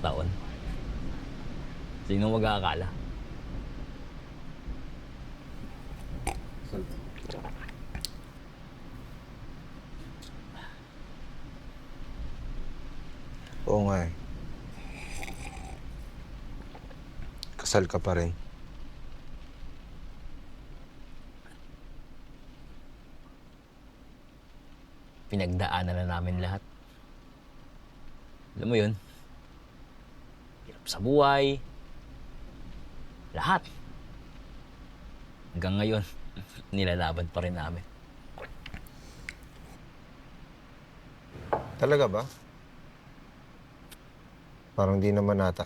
taon. Sino mag-aakala? Oo nga eh. Kasal ka pa rin. Pinagdaanan na namin lahat. Alam mo yun? Hirap sa buhay. Lahat. Hanggang ngayon, nilalaban pa rin namin. Talaga ba? Parang di naman ata.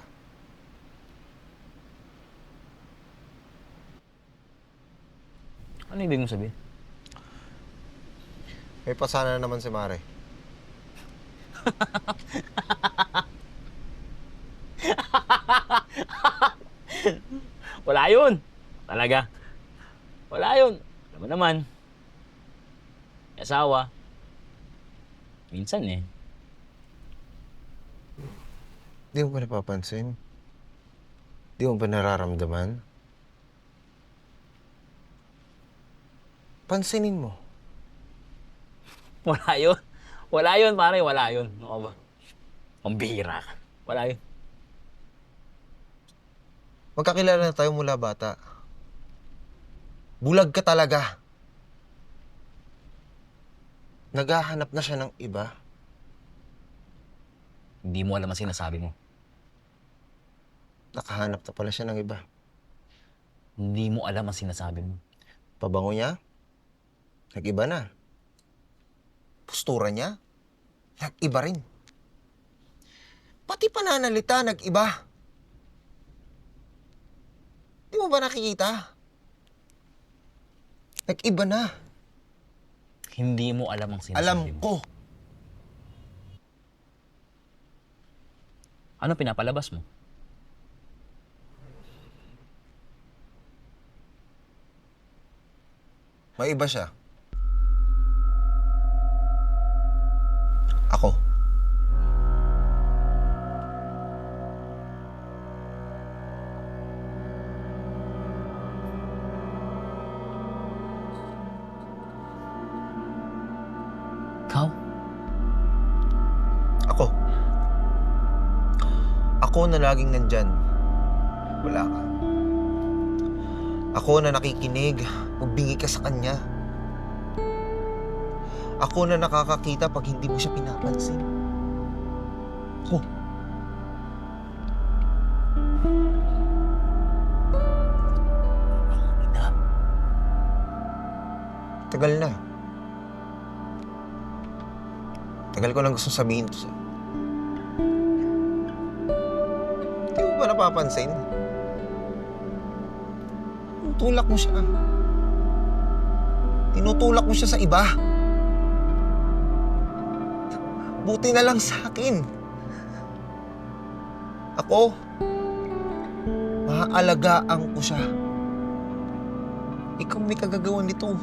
Ano ibig mong sabihin? May pasana na naman si Mare. Wala yun! Talaga. Wala yun. Alam mo naman. May asawa. Minsan eh. Di mo ba napapansin? Di mo ba nararamdaman? Pansinin mo. Wala yun. Wala yun, pare. Wala yun. Ano ba? Pambihira ka. Wala yun. Magkakilala na tayo mula bata. Bulag ka talaga. Naghahanap na siya ng iba. Hindi mo alam ang sinasabi mo. Nakahanap na pala siya ng iba. Hindi mo alam ang sinasabi mo. Pabango niya? Nag-iba na. Postura niya? Nag-iba rin. Pati pananalita, nag-iba. Di mo ba nakikita? Nag-iba na. Hindi mo alam ang sinasabi Alam mo. ko. Ano pinapalabas mo? May iba siya. Ako. Ikaw? Ako. Ako na laging nandyan. Wala ka. Ako na nakikinig pag bingi ka sa kanya. Ako na nakakakita pag hindi mo siya pinapansin. Ako. Ina. Tagal na. Tagal ko nang gusto sabihin to sa'yo. Hindi mo ba napapansin? Tinutulak mo siya. Tinutulak mo siya sa iba. Buti na lang sa akin. Ako, maaalagaan ko siya. Ikaw may kagagawan nito.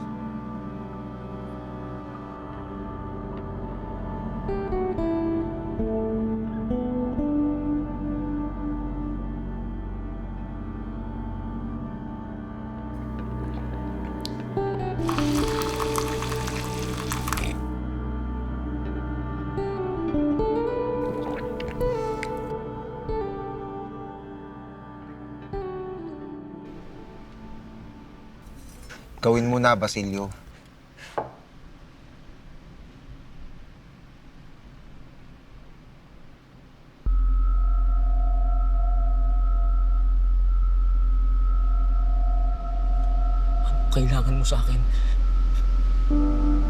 Gawin mo na, Basilio. Kailangan mo sa akin.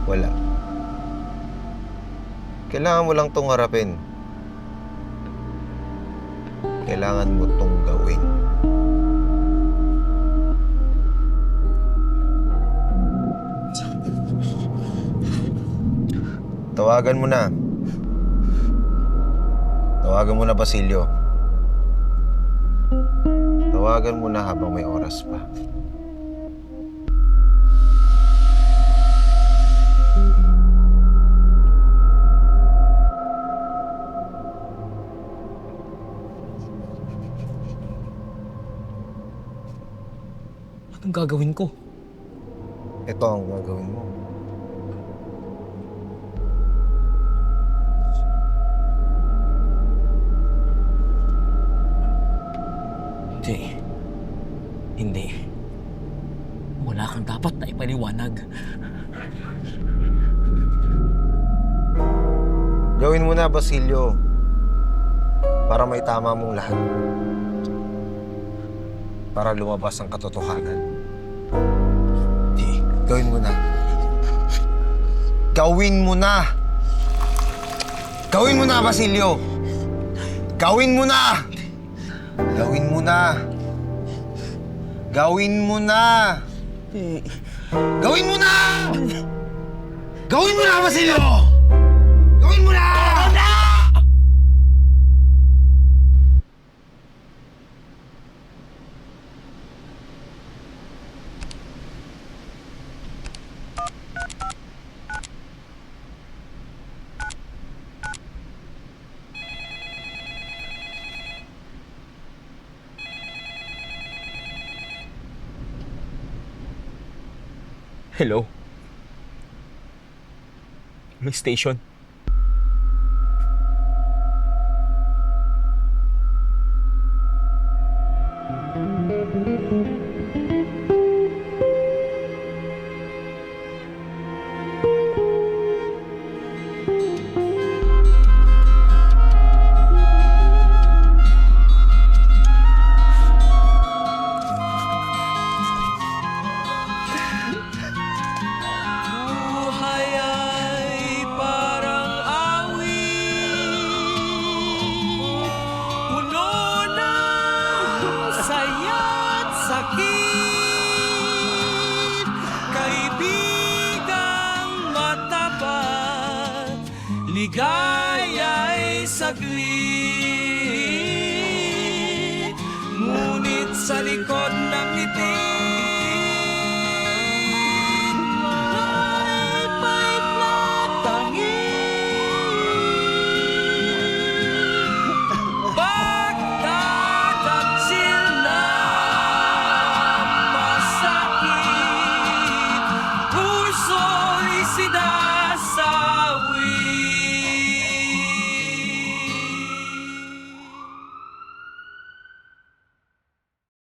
Wala. Kailangan mo lang tong harapin. Kailangan mo tong gawin. Tawagan mo na. Tawagan mo na, Basilio. Tawagan mo na habang may oras pa. Anong gagawin ko? Ito ang gagawin mo. Hindi. Hindi. Wala kang dapat na ipaliwanag. Gawin mo na, Basilio. Para may tama mong lahat. Para lumabas ang katotohanan. Di, gawin mo na. Gawin mo na! Gawin mo na, Basilio! Gawin mo na! Gawin mo na! Gawin mo na! Gawin mo na! Gawin mo na, Basilio! Gawin mo na! Hello? May station? Buhay ay parang awit, puno ng saya't sakit. Kaibigang matapat, ligaya'y saglit.